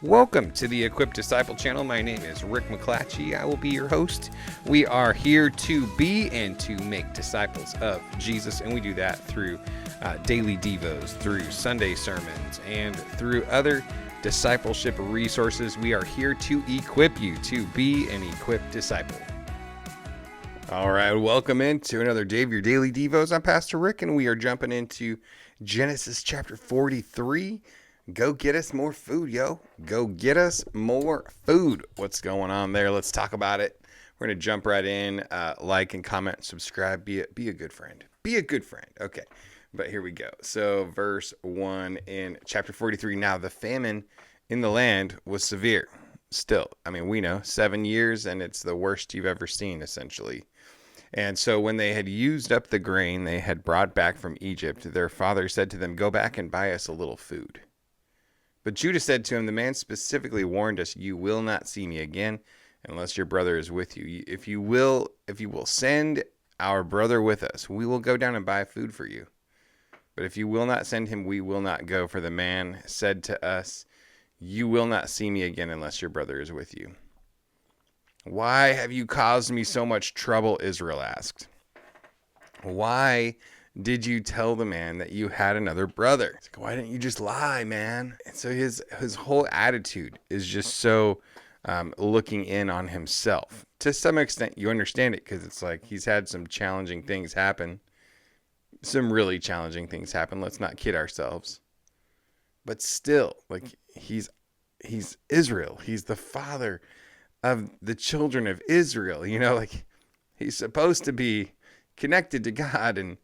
Welcome to the Equipped Disciple channel. My name is Rick McClatchy. I will be your host. We are here to be and to make disciples of Jesus, and we do that through daily devos, through Sunday sermons, and through other discipleship resources. We are here to equip you to be an equipped disciple. All right, welcome into another day of your daily devos. I'm Pastor Rick, and we are jumping into Genesis chapter 43. Go get us more food, yo. Go get us more food. What's going on there? Let's talk about it. We're going to jump right in. Like and comment, subscribe. Be a good friend. Be a good friend. Okay, but here we go. So verse 1 in chapter 43. Now the famine in the land was severe. Still, I mean, we know 7 years, and it's the worst you've ever seen, essentially. And so when they had used up the grain they had brought back from Egypt, their father said to them, "Go back and buy us a little food." But Judah said to him, "The man specifically warned us, 'You will not see me again unless your brother is with you. If you will send our brother with us, we will go down and buy food for you. But if you will not send him, we will not go. For the man said to us, 'You will not see me again unless your brother is with you.'" "Why have you caused me so much trouble?" Israel asked. "Why did you tell the man that you had another brother?" It's like, why didn't you just lie, man? And so his whole attitude is just so looking in on himself. To some extent, you understand it because it's like he's had some challenging things happen. Some really challenging things happen. Let's not kid ourselves. But still, like he's Israel. He's the father of the children of Israel. You know, like he's supposed to be connected to God and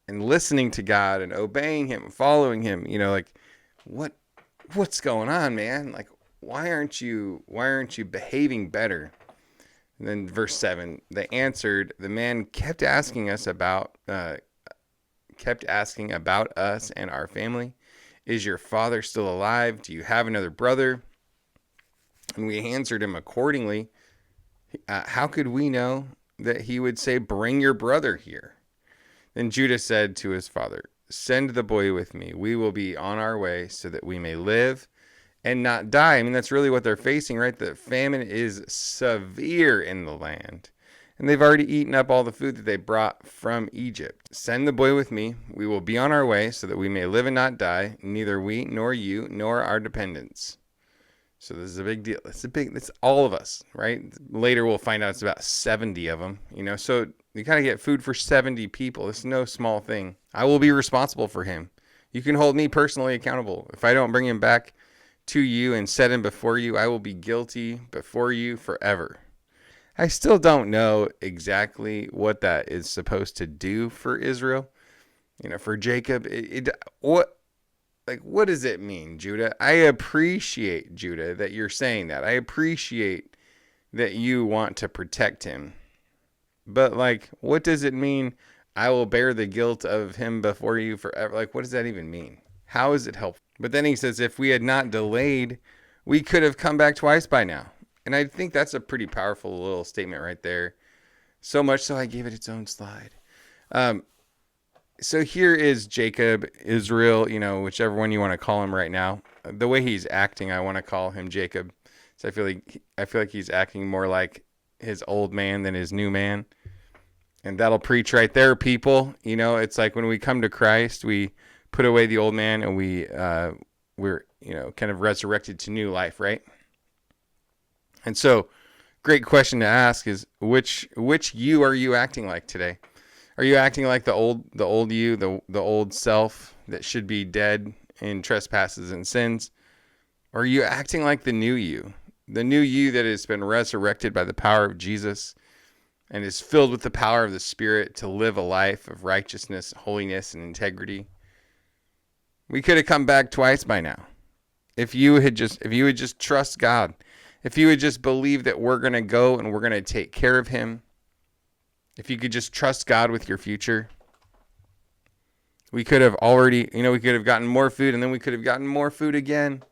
listening to God and obeying him, following him. You know, like what's going on, man? Like, why aren't you behaving better? And then verse 7, they answered, "The man kept asking about us and our family. Is your father still alive? Do you have another brother?" And we answered him accordingly. How could we know that he would say, "Bring your brother here"? Then Judah said to his father, "Send the boy with me. We will be on our way so that we may live and not die." I mean, that's really what they're facing, right? The famine is severe in the land, and they've already eaten up all the food that they brought from Egypt. "Send the boy with me. We will be on our way so that we may live and not die, neither we nor you nor our dependents." So this is a big deal. It's all of us, right? Later we'll find out it's about 70 of them, you know. So you got to get food for 70 people. It's no small thing. I will be responsible for him. You can hold me personally accountable. If I don't bring him back to you and set him before you, I will be guilty before you forever. I still don't know exactly what that is supposed to do for Israel. You know, for Jacob, what does it mean, Judah? I appreciate, Judah, that you're saying that. I appreciate that you want to protect him. But, like, what does it mean, "I will bear the guilt of him before you forever"? Like, what does that even mean? How is it helpful? But then he says, if we had not delayed, we could have come back twice by now. And I think that's a pretty powerful little statement right there. So much so I gave it its own slide. So here is Jacob, Israel, you know, whichever one you want to call him right now. The way he's acting, I want to call him Jacob. So I feel like he's acting more like his old man than his new man. And that'll preach right there, people. You know, it's like when we come to Christ, we put away the old man and we're, you know, kind of resurrected to new life, right? And so, great question to ask is which you are you acting like today? Are you acting like the old you, the old self that should be dead in trespasses and sins? Or are you acting like the new you that has been resurrected by the power of Jesus and is filled with the power of the Spirit to live a life of righteousness, holiness, and integrity? We could have come back twice by now. If you would just trust God, if you would just believe that we're going to go and we're going to take care of him, if you could just trust God with your future, we could have already, you know, we could have gotten more food and then we could have gotten more food again.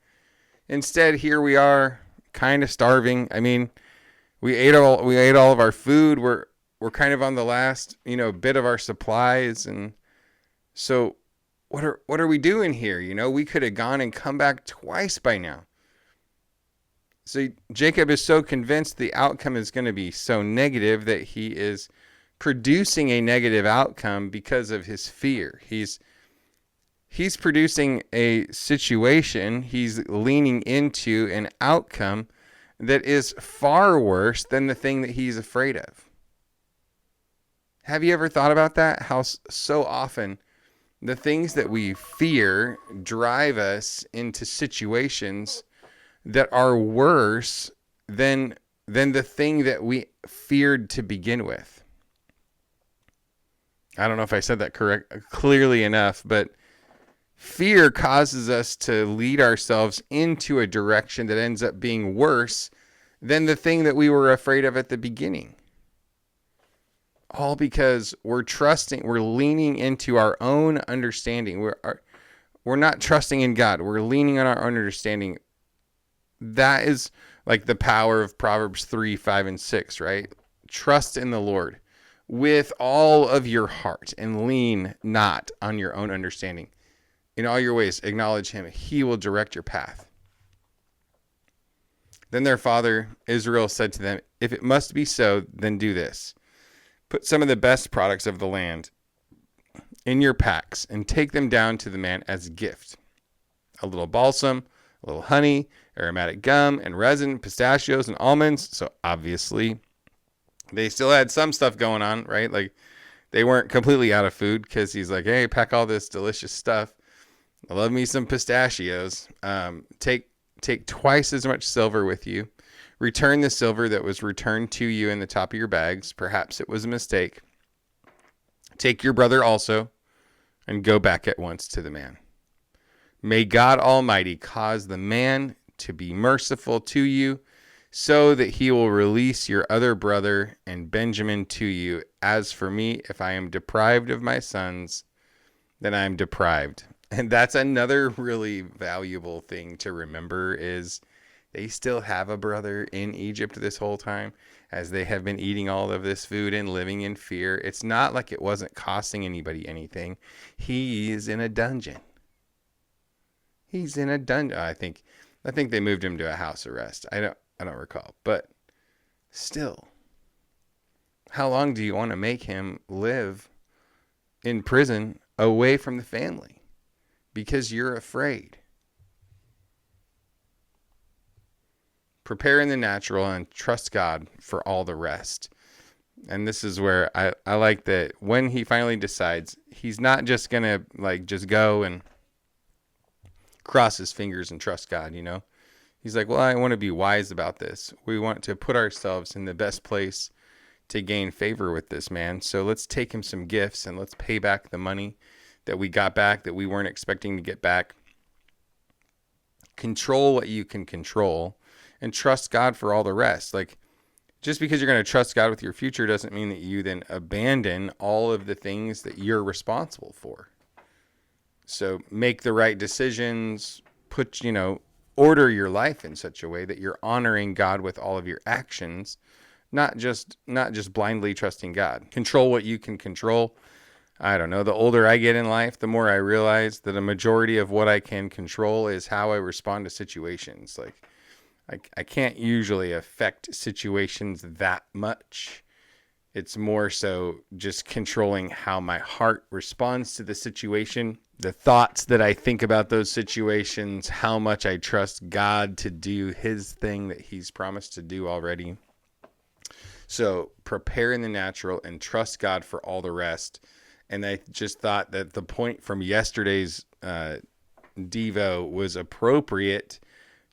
Instead, here we are kind of starving. I mean, we ate all of our food. We're kind of on the last, you know, bit of our supplies. And so what are we doing here? You know, we could have gone and come back twice by now. So Jacob is so convinced the outcome is going to be so negative that he is producing a negative outcome because of his fear. He's producing a situation, he's leaning into an outcome that is far worse than the thing that he's afraid of. Have you ever thought about that? How so often the things that we fear drive us into situations that are worse than the thing that we feared to begin with. I don't know if I said that clearly enough, but fear causes us to lead ourselves into a direction that ends up being worse than the thing that we were afraid of at the beginning. All because we're leaning into our own understanding. We're not trusting in God. We're leaning on our own understanding. That is like the power of Proverbs 3, 5, and 6, right? Trust in the Lord with all of your heart and lean not on your own understanding. In all your ways, acknowledge him. He will direct your path. Then their father Israel said to them, if it must be so, then do this. Put some of the best products of the land in your packs and take them down to the man as a gift. A little balsam, a little honey, aromatic gum and resin, pistachios and almonds. So obviously they still had some stuff going on, right? Like they weren't completely out of food because he's like, hey, pack all this delicious stuff. I love me some pistachios. Take twice as much silver with you. Return the silver that was returned to you in the top of your bags. Perhaps it was a mistake. Take your brother also and go back at once to the man. May God Almighty cause the man to be merciful to you so that he will release your other brother and Benjamin to you. As for me, if I am deprived of my sons, then I am deprived. And that's another really valuable thing to remember is they still have a brother in Egypt this whole time as they have been eating all of this food and living in fear. It's not like it wasn't costing anybody anything. He is in a dungeon. He's in a dungeon. I think they moved him to a house arrest. I don't recall, but still, how long do you want to make him live in prison away from the family? Because you're afraid. Prepare in the natural and trust God for all the rest. And this is where I like that when he finally decides, he's not just going to like just go and cross his fingers and trust God, you know. He's like, well, I want to be wise about this. We want to put ourselves in the best place to gain favor with this man. So let's take him some gifts and let's pay back the money that we got back that we weren't expecting to get back. Control what you can control and trust God for all the rest. Like, just because you're going to trust God with your future doesn't mean that you then abandon all of the things that you're responsible for. So make the right decisions, order your life in such a way that you're honoring God with all of your actions, not just blindly trusting God. Control what you can control. I don't know. The older I get in life, the more I realize that a majority of what I can control is how I respond to situations. Like, I can't usually affect situations that much. It's more so just controlling how my heart responds to the situation, the thoughts that I think about those situations, how much I trust God to do his thing that he's promised to do already. So prepare in the natural and trust God for all the rest. And I just thought that the point from yesterday's Devo was appropriate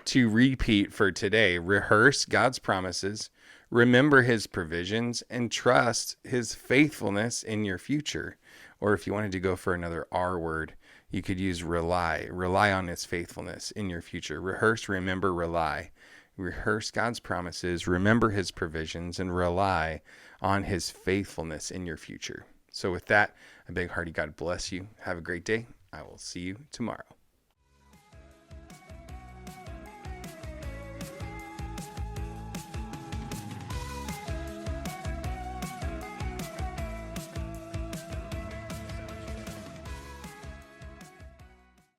to repeat for today. Rehearse God's promises, remember his provisions, and trust his faithfulness in your future. Or if you wanted to go for another R word, you could use rely. Rely on his faithfulness in your future. Rehearse, remember, rely. Rehearse God's promises, remember his provisions, and rely on his faithfulness in your future. So with that, a big hearty God bless you. Have a great day. I will see you tomorrow.